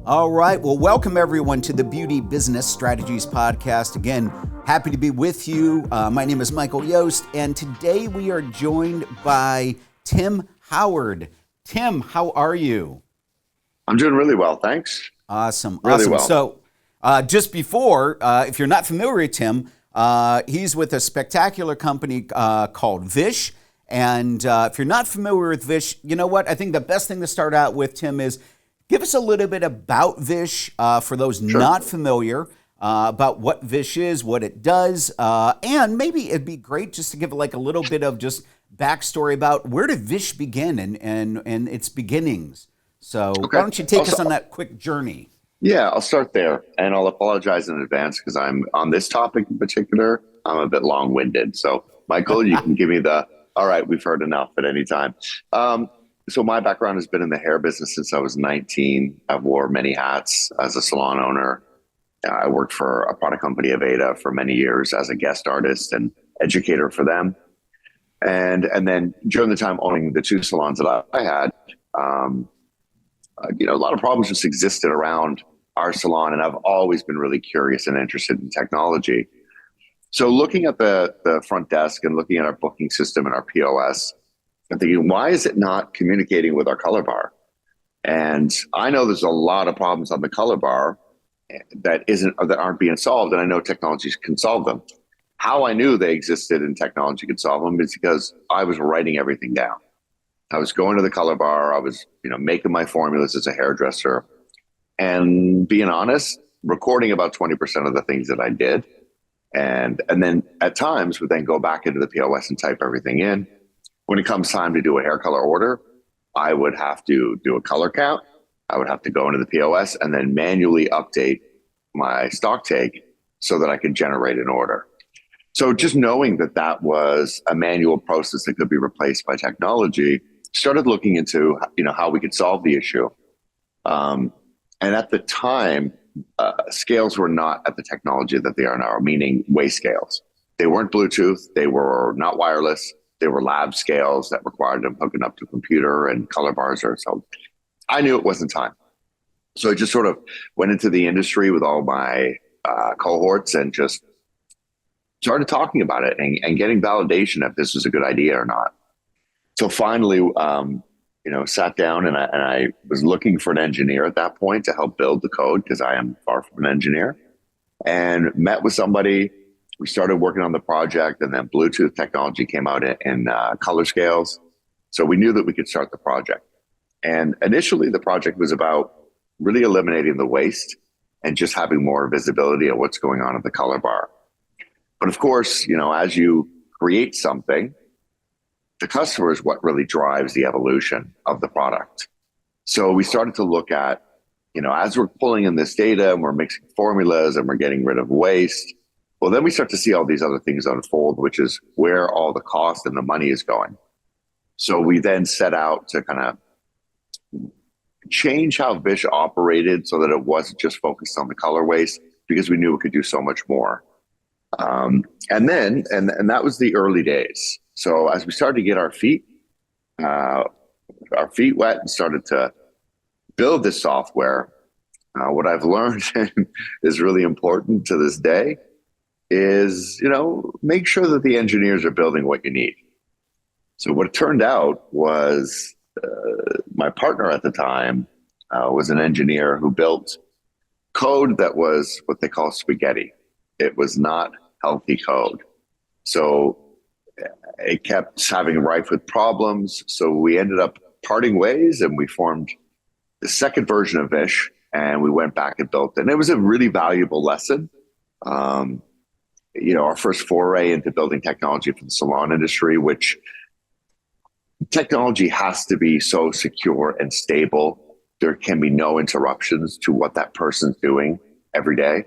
All right. Well, welcome everyone to the Beauty Business Strategies Podcast. Again, happy to be with you. My name is Michael Yost, and today we are joined by Tim Howard. Tim, how are you? I'm doing really well, thanks. Awesome. Really well. So just before, if you're not familiar with Tim, he's with a spectacular company called Vish. And if you're not familiar with Vish, you know what? I think the best thing to start out with, Tim, is give us a little bit about Vish for those not familiar, about what Vish is, what it does, and maybe it'd be great just to give like a little bit of just backstory about where did Vish begin and its beginnings. So why don't you take us on that quick journey? Yeah, I'll start there, and I'll apologize in advance because I'm on this topic in particular, I'm a bit long-winded. So Michael, you can give me all right, we've heard enough at any time. So my background has been in the hair business since I was 19. I've wore many hats as a salon owner. I worked for a product company, Aveda, for many years as a guest artist and educator for them. And then during the time owning the two salons that I had, a lot of problems just existed around our salon, and I've always been really curious and interested in technology. So looking at the front desk and looking at our booking system and our POS, I'm thinking, why is it not communicating with our color bar? And I know there's a lot of problems on the color bar that aren't being solved, and I know technologies can solve them. How I knew they existed and technology could solve them is because I was writing everything down. I was going to the color bar. I was, making my formulas as a hairdresser, and being honest, recording about 20% of the things that I did, and then at times would then go back into the POS and type everything in. When it comes time to do a hair color order, I would have to do a color count. I would have to go into the POS and then manually update my stock take so that I could generate an order. So just knowing that was a manual process that could be replaced by technology, started looking into how we could solve the issue. And at the time, scales were not at the technology that they are now, meaning weigh scales. They weren't Bluetooth. They were not wireless. They were lab scales that required them hooking up to a computer and color bars. So I knew it wasn't time. So I just sort of went into the industry with all my cohorts and just started talking about it and getting validation if this was a good idea or not. So finally, sat down and I was looking for an engineer at that point to help build the code because I am far from an engineer, and met with somebody. We started working on the project, and then Bluetooth technology came out in color scales. So we knew that we could start the project. And initially the project was about really eliminating the waste and just having more visibility of what's going on at the color bar. But of course, as you create something, the customer is what really drives the evolution of the product. So we started to look at, as we're pulling in this data and we're mixing formulas and we're getting rid of waste, well, then we start to see all these other things unfold, which is where all the cost and the money is going. So we then set out to kind of change how Vish operated so that it wasn't just focused on the color waste, because we knew it could do so much more. And that was the early days. So as we started to get our feet wet and started to build this software, what I've learned is really important to this day is, make sure that the engineers are building what you need. So what it turned out was my partner at the time was an engineer who built code that was what they call spaghetti. It was not healthy code. So it kept having rife with problems. So we ended up parting ways, and we formed the second version of Vish, and we went back and built it. And it was a really valuable lesson. Our first foray into building technology for the salon industry, which technology has to be so secure and stable. There can be no interruptions to what that person's doing every day.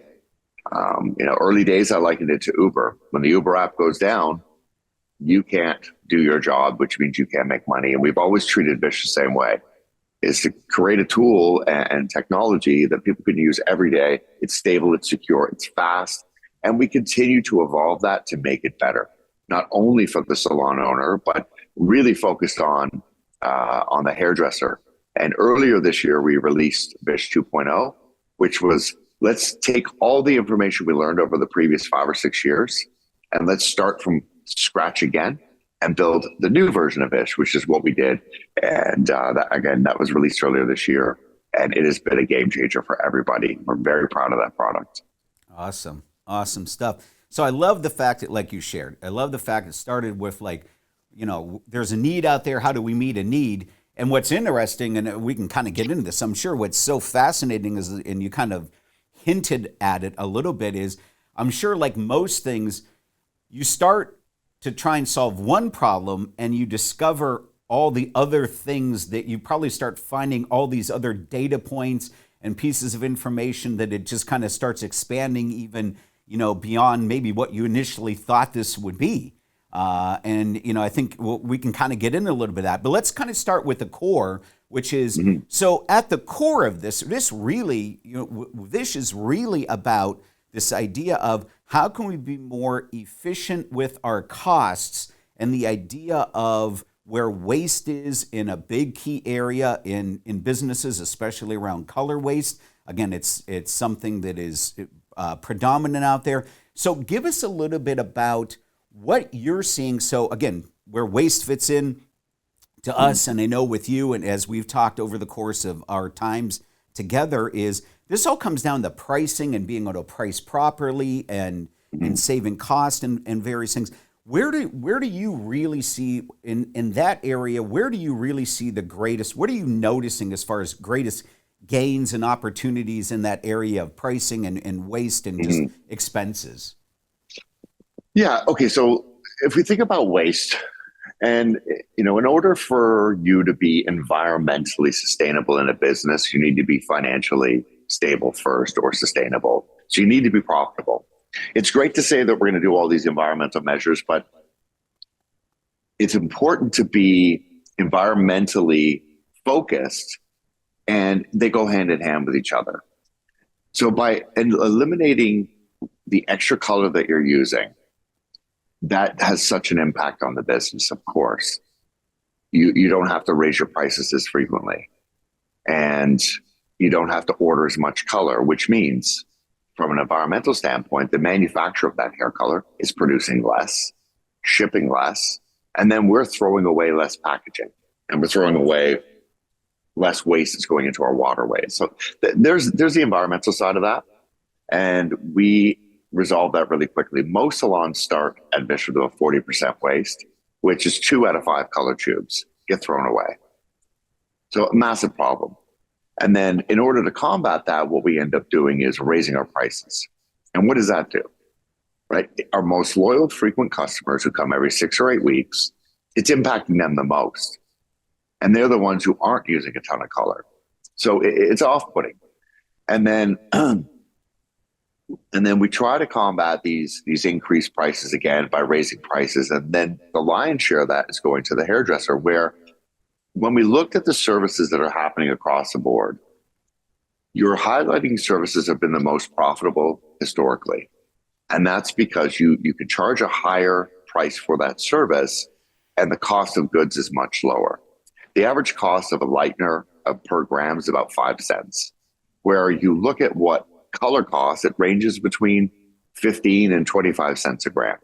Early days, I likened it to Uber. When the Uber app goes down, you can't do your job, which means you can't make money. And we've always treated Vish the same way, is to create a tool and technology that people can use every day. It's stable, it's secure, it's fast. And we continue to evolve that to make it better, not only for the salon owner, but really focused on the hairdresser And earlier this year, we released Vish 2.0, which was, let's take all the information we learned over the previous 5 or 6 years and let's start from scratch again and build the new version of Vish, which is what we did. And that was released earlier this year. And it has been a game changer for everybody. We're very proud of that product. Awesome. Awesome stuff. So I love the fact that, like you shared, I love the fact it started with like, there's a need out there. How do we meet a need? And what's interesting, and we can kind of get into this, I'm sure what's so fascinating is, and you kind of hinted at it a little bit, is I'm sure like most things, you start to try and solve one problem and you discover all the other things that you probably start finding all these other data points and pieces of information that it just kind of starts expanding even, beyond maybe what you initially thought this would be. I think we can kind of get into a little bit of that, but let's kind of start with the core, which is, so at the core of this really, this is really about this idea of how can we be more efficient with our costs, and the idea of where waste is in a big key area in businesses, especially around color waste. Again, it's something that is predominant out there. So give us a little bit about what you're seeing. So again, where waste fits in to us, and I know with you, and as we've talked over the course of our times together, is this all comes down to pricing and being able to price properly and saving cost and various things. Where do you really see in that area, where do you really see the greatest, what are you noticing as far as greatest gains and opportunities in that area of pricing and waste and just expenses? Yeah. Okay. So if we think about waste, and in order for you to be environmentally sustainable in a business, you need to be financially stable first, or sustainable. So you need to be profitable. It's great to say that we're going to do all these environmental measures, but it's important to be environmentally focused, and they go hand in hand with each other. So by eliminating the extra color that you're using, that has such an impact on the business, of course. You don't have to raise your prices as frequently, and you don't have to order as much color, which means from an environmental standpoint, the manufacturer of that hair color is producing less, shipping less, and then we're throwing away less packaging, and we're throwing away less waste that's going into our waterways. So there's the environmental side of that, and we resolve that really quickly. Most salons start at Vish with a 40% waste, which is 2 out of 5 color tubes get thrown away. So a massive problem. And then in order to combat that, what we end up doing is raising our prices. And what does that do? Right? Our most loyal, frequent customers who come every 6 or 8 weeks, it's impacting them the most. And they're the ones who aren't using a ton of color. So it's off-putting. And then we try to combat these increased prices again by raising prices. And then the lion's share of that is going to the hairdresser, where when we looked at the services that are happening across the board, your highlighting services have been the most profitable historically. And that's because you can charge a higher price for that service, and the cost of goods is much lower. The average cost of a lightener per gram is about 5 cents. Where you look at what color costs, it ranges between 15 and 25 cents a gram.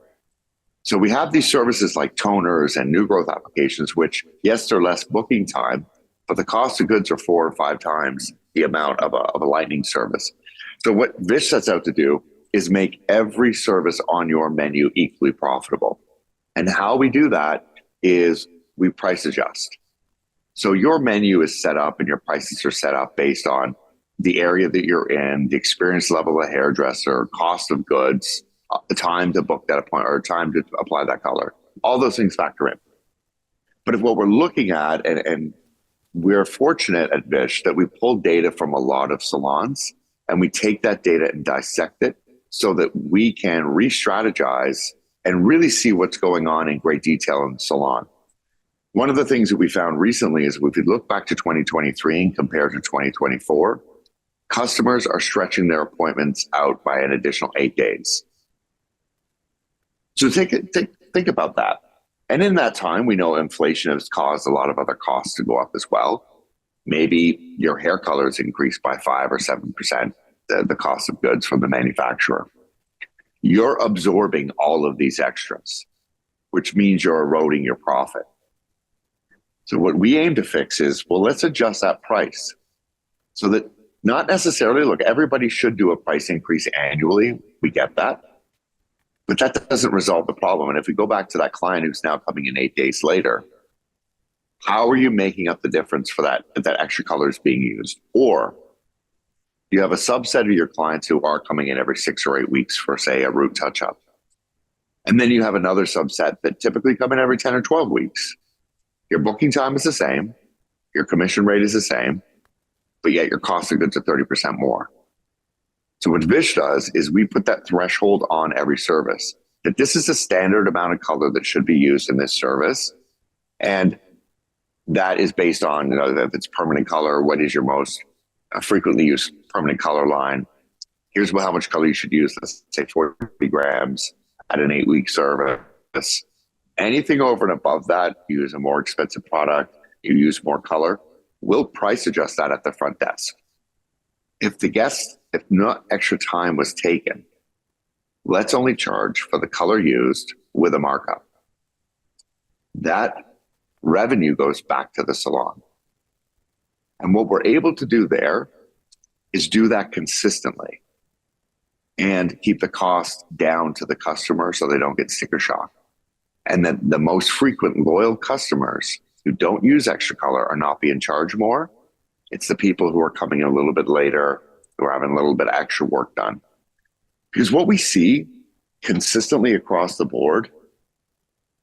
So we have these services like toners and new growth applications, which, yes, they're less booking time, but the cost of goods are 4 or 5 times the amount of a lightning service. So what Vish sets out to do is make every service on your menu equally profitable. And how we do that is we price adjust. So your menu is set up and your prices are set up based on the area that you're in, the experience level of the hairdresser, cost of goods, the time to book that appointment or time to apply that color. All those things factor in. But if what we're looking at, and we're fortunate at Vish that we pull data from a lot of salons, and we take that data and dissect it so that we can re-strategize and really see what's going on in great detail in the salon. One of the things that we found recently is if we look back to 2023 and compare to 2024, customers are stretching their appointments out by an additional 8 days. So think about that. And in that time, we know inflation has caused a lot of other costs to go up as well. Maybe your hair color is increased by 5 or 7%, the cost of goods from the manufacturer. You're absorbing all of these extras, which means you're eroding your profit. So what we aim to fix is, well, let's adjust that price so that not necessarily, look, everybody should do a price increase annually. We get that. But that doesn't resolve the problem. And if we go back to that client who's now coming in 8 days later, how are you making up the difference for that extra color is being used? Or you have a subset of your clients who are coming in every 6 or 8 weeks for, say, a root touch-up. And then you have another subset that typically come in every 10 or 12 weeks. Your booking time is the same, your commission rate is the same, but yet your cost of goods are 30% more. So what Vish does is we put that threshold on every service, that this is a standard amount of color that should be used in this service. And that is based on, if it's permanent color, what is your most frequently used permanent color line? Here's how much color you should use. Let's say 40 grams at an 8-week service. Anything over and above that, you use a more expensive product, you use more color, we'll price adjust that at the front desk. If not extra time was taken, let's only charge for the color used with a markup. That revenue goes back to the salon. And what we're able to do there is do that consistently and keep the cost down to the customer so they don't get sticker shock. And then the most frequent loyal customers who don't use extra color are not being charged more. It's the people who are coming in a little bit later, who are having a little bit of extra work done. Because what we see consistently across the board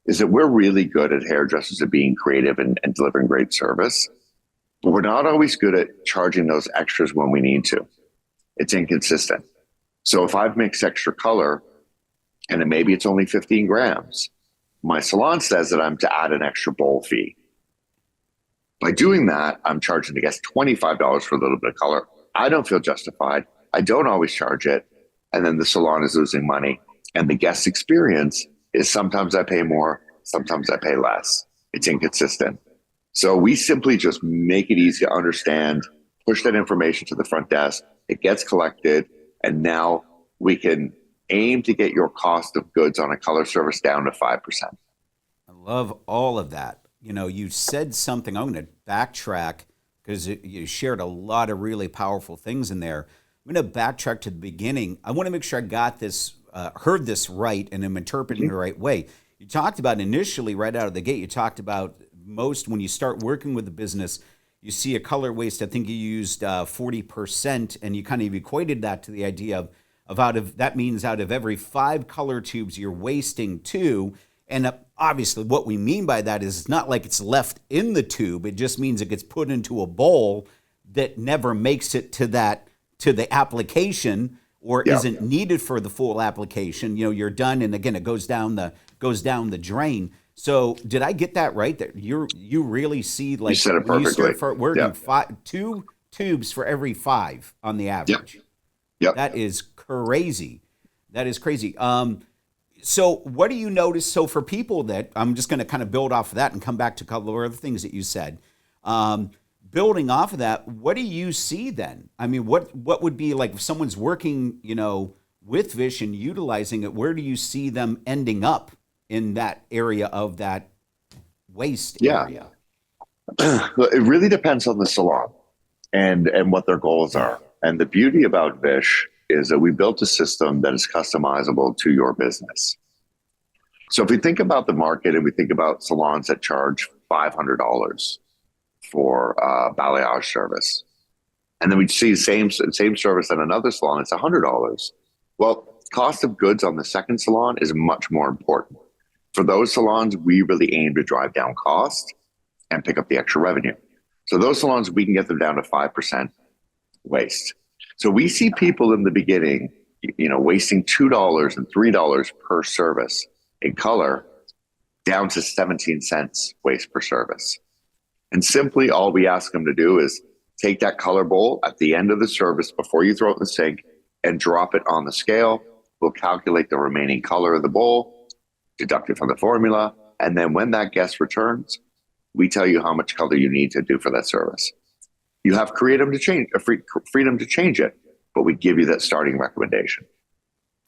is that we're really good at hairdressers at being creative and delivering great service, but we're not always good at charging those extras when we need to. It's inconsistent. So if I've mixed extra color and maybe it's only 15 grams, my salon says that I'm to add an extra bowl fee. By doing that, I'm charging the guest $25 for a little bit of color. I don't feel justified. I don't always charge it. And then the salon is losing money. And the guest experience is sometimes I pay more, sometimes I pay less. It's inconsistent. So we simply just make it easy to understand, push that information to the front desk. It gets collected. And now we can aim to get your cost of goods on a color service down to 5%. I love all of that. You said something, I'm going to backtrack because you shared a lot of really powerful things in there. I'm going to backtrack to the beginning. I want to make sure I got this, heard this right, and am interpreting the right way. You talked about initially, right out of the gate, you talked about most when you start working with the business, you see a color waste. I think you used 40%, and you kind of equated that to the idea of that means out of every 5 color tubes, you're wasting 2. And obviously what we mean by that is it's not like it's left in the tube. It just means it gets put into a bowl that never makes it to the application or isn't needed for the full application. You're done, and again, it goes down the drain. So did I get that right? That you really see, like, you said it perfectly. You start working 2 tubes for every 5 on the average. Yep. That is crazy. That is crazy. So what do you notice? So for people that, I'm just going to kind of build off of that and come back to a couple of other things that you said. Building off of that, what do you see then? I mean, what would be like if someone's working, with Vish and utilizing it, where do you see them ending up in that area of that waste area? It really depends on the salon and what their goals are. And the beauty about Vish is that we built a system that is customizable to your business. So if we think about the market and we think about salons that charge $500 for a balayage service, and then we see the same service at another salon, it's $100. Well, cost of goods on the second salon is much more important. For those salons, we really aim to drive down cost and pick up the extra revenue. So those salons, we can get them down to 5% waste. So we see people in the beginning, wasting $2 and $3 per service in color down to 17 cents waste per service. And simply all we ask them to do is take that color bowl at the end of the service before you throw it in the sink and drop it on the scale. We'll calculate the remaining color of the bowl, deduct it from the formula, and then when that guest returns, we tell you how much color you need to do for that service. You have freedom to change it, but we give you that starting recommendation.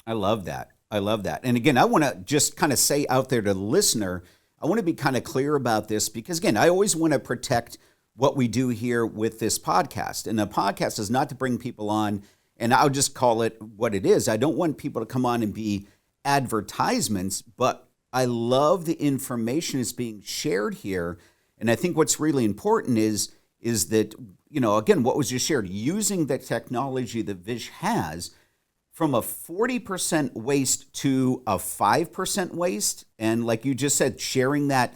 I love that. I love that. And again, I want to just kind of say out there to the listener, I want to be kind of clear about this because, again, I always want to protect what we do here with this podcast. And the podcast is not to bring people on, and I'll just call it what it is. I don't want people to come on and be advertisements, but I love the information that's being shared here. And I think what's really important is that, again, what was just shared, using the technology that Vish has from a 40% waste to a 5% waste. And like you just said, sharing that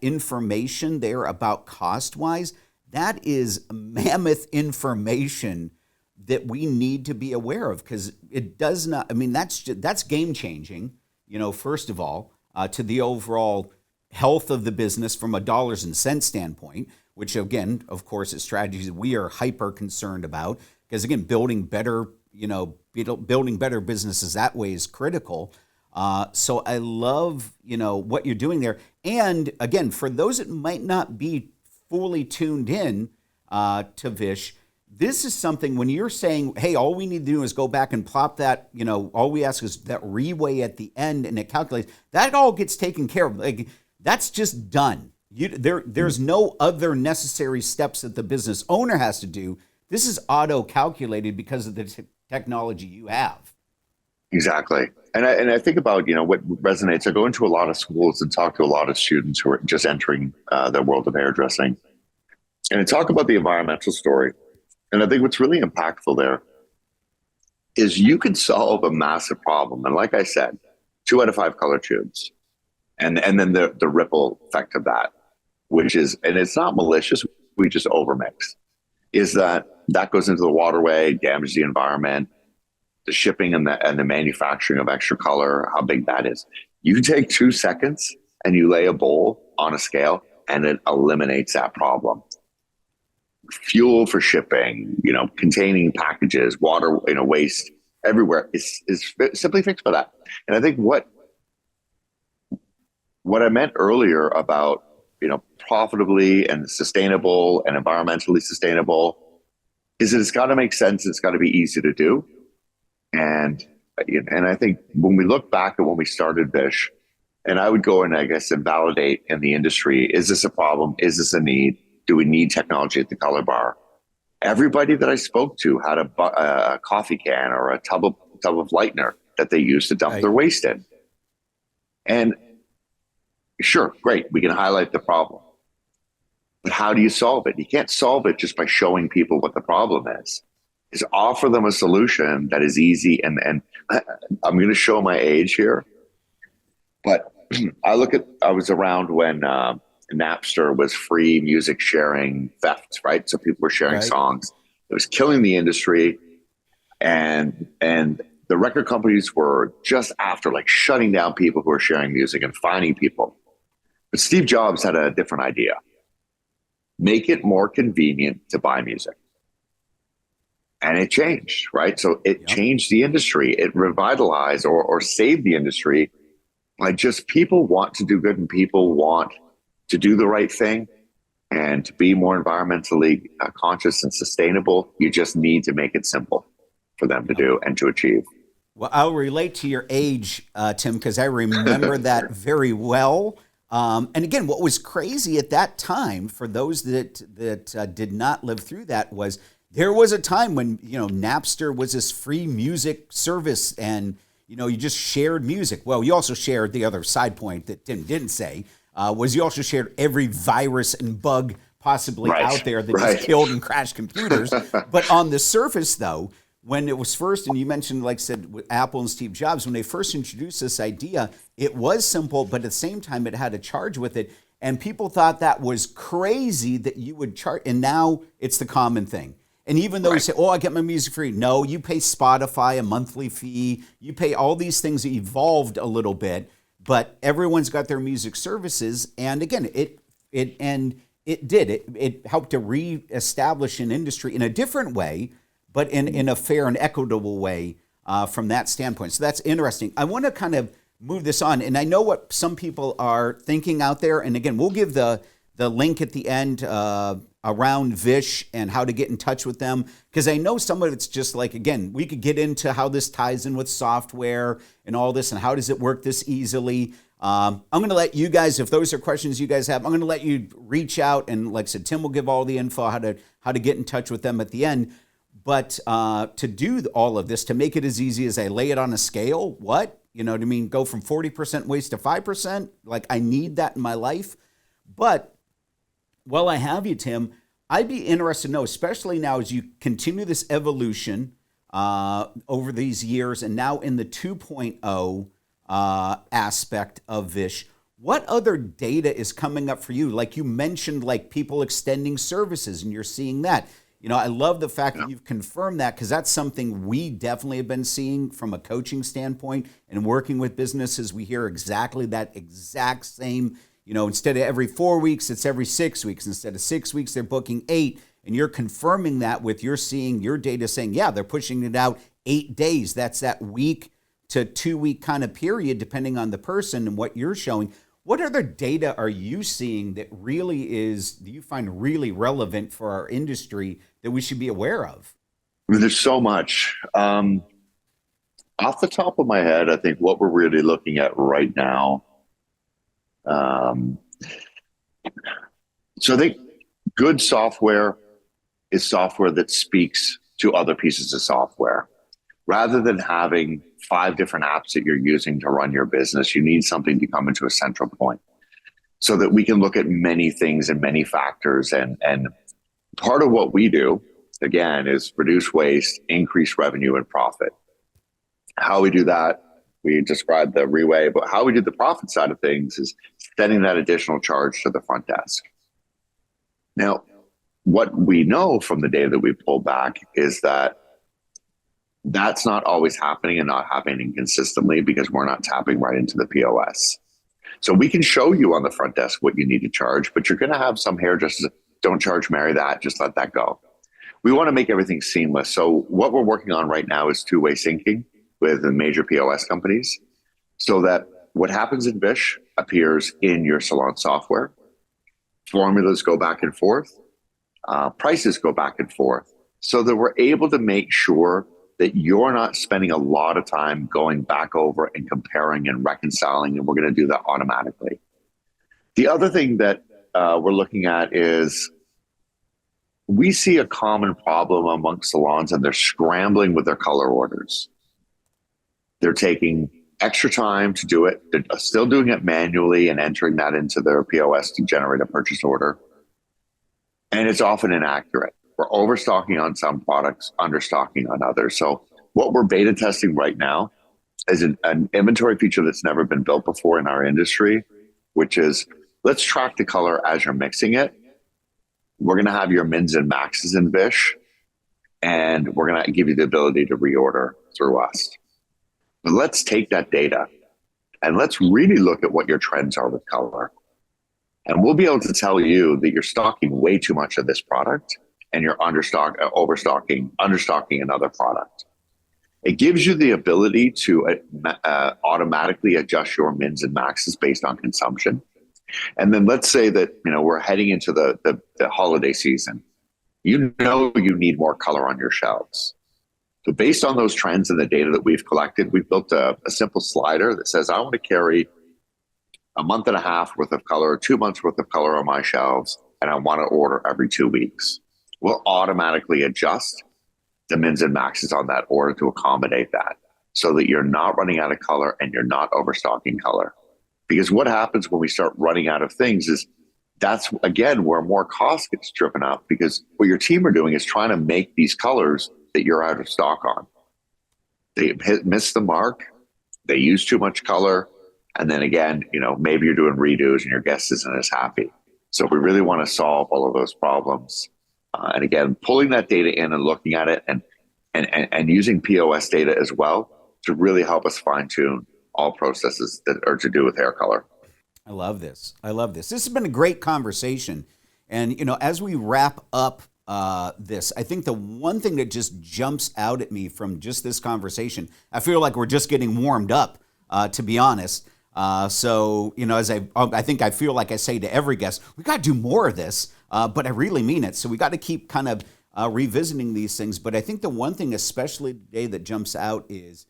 information there about cost-wise, that is mammoth information that we need to be aware of because it does not, that's game-changing, first of all, to the overall health of the business from a dollars and cents standpoint, which again, of course, is strategies we are hyper concerned about because again, building better businesses that way is critical. So I love, what you're doing there. And again, for those that might not be fully tuned in to Vish, this is something when you're saying, hey, all we need to do is go back and plop that, all we ask is that reweigh at the end and it calculates, that all gets taken care of. Like, that's just done. There's no other necessary steps that the business owner has to do. This is auto-calculated because of the technology you have. Exactly. And I think about, what resonates. I go into a lot of schools and talk to a lot of students who are just entering the world of hairdressing. And I talk about the environmental story. And I think what's really impactful there is you can solve a massive problem. And like I said, 2 out of 5 color tubes. And then the ripple effect of that, which is, and it's not malicious, we just overmix, is that goes into the waterway, damages the environment, the shipping and the manufacturing of extra color, how big that is. You take 2 seconds and you lay a bowl on a scale and it eliminates that problem. Fuel for shipping, containing packages, water, waste everywhere is simply fixed by that. And I think what I meant earlier about, profitably and sustainable and environmentally sustainable is that it's got to make sense. It's got to be easy to do. And I think when we look back at when we started Vish, and I would go and I guess and validate in the industry, is this a problem? Is this a need? Do we need technology at the color bar? Everybody that I spoke to had a coffee can or a tub of lightener that they used to dump their waste in. And sure, great, we can highlight the problem. But how do you solve it? You can't solve it just by showing people what the problem is. Is offer them a solution that is easy. And I'm going to show my age here, but I was around when Napster was free music sharing theft, right? So people were sharing songs. It was killing the industry. And the record companies were just after shutting down people who were sharing music and fining people. But Steve Jobs had a different idea. Make it more convenient to buy music. And it changed, right? So it changed the industry. It revitalized or saved the industry. Just people want to do good and people want to do the right thing and to be more environmentally conscious and sustainable. You just need to make it simple for them to do and to achieve. Well, I'll relate to your age, Tim, because I remember that very well. And again, what was crazy at that time for those that did not live through that was there was a time when, Napster was this free music service and, you just shared music. Well, you also shared the other side point that Tim didn't say, was you also shared every virus and bug possibly out there that just killed and crashed computers. But on the surface, though, when it was first, and you mentioned, like I said, with Apple and Steve Jobs, when they first introduced this idea, it was simple, but at the same time, it had a charge with it. And people thought that was crazy that you would charge. And now it's the common thing. And even though you say, I get my music free. No, you pay Spotify a monthly fee. You pay all these things that evolved a little bit, but everyone's got their music services. And again, it helped to reestablish an industry in a different way, but in a fair and equitable way from that standpoint. So that's interesting. I want to kind of move this on. And I know what some people are thinking out there. And again, we'll give the the link at the end around Vish and how to get in touch with them? Because I know some of it's just like, again, we could get into how this ties in with software and all this and how does it work this easily. I'm going to let you guys, if those are questions you guys have, I'm going to let you reach out, and like I said, Tim will give all the info how to get in touch with them at the end. But to do all of this, to make it as easy as I lay it on a scale, what? You know what I mean? Go from 40% waste to 5%? Like, I need that in my life. But while I have you, Tim, I'd be interested to know, especially now as you continue this evolution over these years and now in the 2.0 aspect of Vish, what other data is coming up for you? Like you mentioned, like people extending services, and you're seeing that. You know, I love the fact that you've confirmed that, because that's something we definitely have been seeing from a coaching standpoint and working with businesses. We hear exactly that exact same, you know, instead of every 4 weeks, it's every 6 weeks. Instead of 6 weeks, they're booking 8. And you're confirming that with you're seeing your data saying, yeah, they're pushing it out 8 days. That's that week to 2 week kind of period, depending on the person and what you're showing. What other data are you seeing that really do you find really relevant for our industry that we should be aware of? I mean, there's so much. Off the top of my head, I think what we're really looking at right now. So I think good software is software that speaks to other pieces of software. Rather than having 5 different apps that you're using to run your business, you need something to come into a central point so that we can look at many things and many factors. And part of what we do, again, is reduce waste, increase revenue and profit. How we do that, we described the Reway, but how we do the profit side of things is sending that additional charge to the front desk. Now, what we know from the data that we pulled back is that that's not always happening and not happening consistently because we're not tapping right into the POS. So we can show you on the front desk what you need to charge, but you're going to have some hairdressers, don't charge Mary that, just let that go. We want to make everything seamless. So what we're working on right now is two-way syncing with the major POS companies so that what happens in Vish appears in your Salon software. Formulas go back and forth. Prices go back and forth so that we're able to make sure that you're not spending a lot of time going back over and comparing and reconciling, and we're going to do that automatically. The other thing that we're looking at is we see a common problem amongst salons, and they're scrambling with their color orders. They're taking extra time to do it. They're still doing it manually and entering that into their POS to generate a purchase order. And it's often inaccurate. We're overstocking on some products, understocking on others. So what we're beta testing right now is an inventory feature that's never been built before in our industry, which is let's track the color as you're mixing it. We're going to have your mins and maxes in Vish, and we're going to give you the ability to reorder through us. But let's take that data and let's really look at what your trends are with color. And we'll be able to tell you that you're stocking way too much of this product and you're understocking another product. It gives you the ability to automatically adjust your mins and maxes based on consumption. And then let's say that we're heading into the holiday season. You need more color on your shelves. So based on those trends and the data that we've collected, we've built a simple slider that says, I want to carry a month and a half worth of color, 2 months worth of color on my shelves, and I want to order every 2 weeks. We'll automatically adjust the mins and maxes on that order to accommodate that so that you're not running out of color and you're not overstocking color. Because what happens when we start running out of things is that's, again, where more cost gets driven up, because what your team are doing is trying to make these colors that you're out of stock on. They miss the mark, they use too much color, and then again, maybe you're doing redos and your guest isn't as happy. So we really want to solve all of those problems. And again, pulling that data in and looking at it and using POS data as well to really help us fine tune all processes that are to do with hair color. I love this. This has been a great conversation. And, as we wrap up this, I think the one thing that just jumps out at me from just this conversation, I feel like we're just getting warmed up, to be honest. So, as I think I feel like I say to every guest, we got to do more of this, but I really mean it. So we got to keep kind of revisiting these things. But I think the one thing, especially today, that jumps out is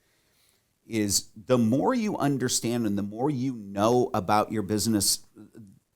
the more you understand and the more you know about your business,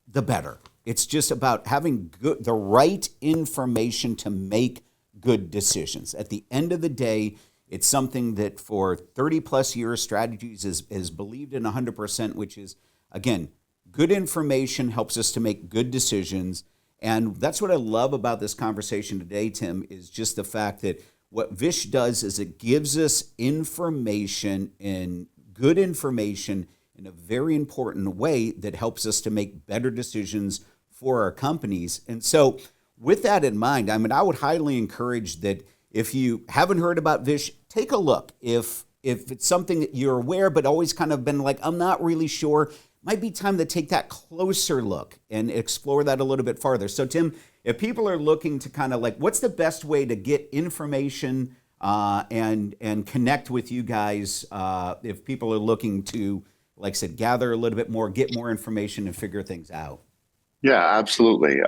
the better. It's just about having the right information to make good decisions. At the end of the day, it's something that for 30 plus years, Strategies is believed in 100%, which is, again, good information helps us to make good decisions. And that's what I love about this conversation today, Tim, is just the fact that what Vish does is it gives us information, and good information, in a very important way that helps us to make better decisions for our companies. And so with that in mind, I would highly encourage that if you haven't heard about Vish, take a look. If it's something that you're aware but always kind of been like, I'm not really sure, might be time to take that closer look and explore that a little bit farther. So Tim, if people are looking to kind of like, what's the best way to get information and connect with you guys if people are looking to, like I said, gather a little bit more, get more information and figure things out? Yeah, absolutely.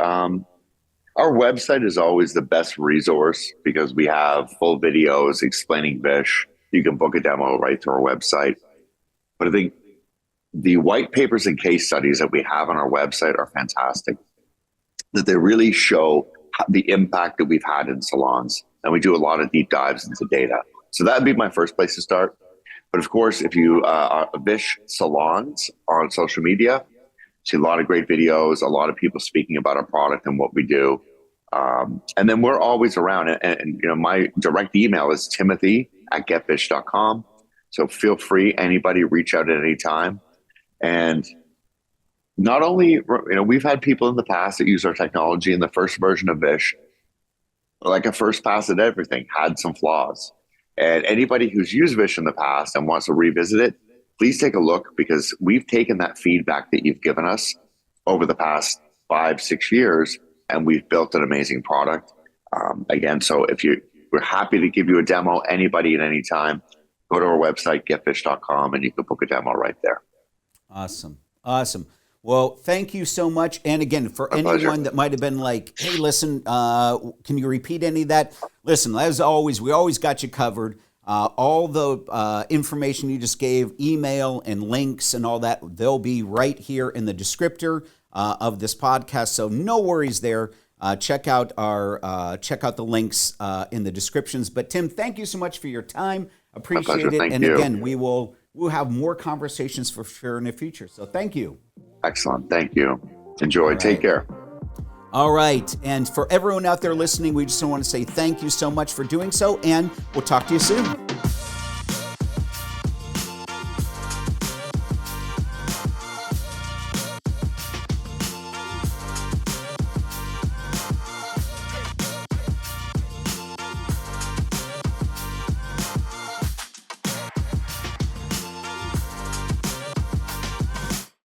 Our website is always the best resource because we have full videos explaining Vish. You can book a demo right through our website. But I think the white papers and case studies that we have on our website are fantastic, that they really show the impact that we've had in salons. And we do a lot of deep dives into data. So that would be my first place to start. But of course, if you are Vish Salons on social media, see a lot of great videos, a lot of people speaking about our product and what we do. And then we're always around. And my direct email is timothy@getvish.com. So feel free, anybody reach out at any time. And not only, we've had people in the past that use our technology in the first version of Vish, like a first pass at everything, had some flaws. And anybody who's used Vish in the past and wants to revisit it, please take a look, because we've taken that feedback that you've given us over the past 5-6 years, and we've built an amazing product. Again, so we're happy to give you a demo, anybody at any time. Go to our website, getvish.com, and you can book a demo right there. Awesome. Well, thank you so much. And again, for My anyone pleasure. that might have been like, hey, listen, can you repeat any of that? Listen, as always, we always got you covered. All the information you just gave, email and links and all that, they'll be right here in the descriptor of this podcast. So no worries there. Check out the links in the descriptions. But Tim, thank you so much for your time. Appreciate it. Thank and you. Again, we'll have more conversations for sure in the future. So thank you. Excellent. Thank you. Enjoy. Right. Take care. All right. And for everyone out there listening, we just want to say thank you so much for doing so, and we'll talk to you soon.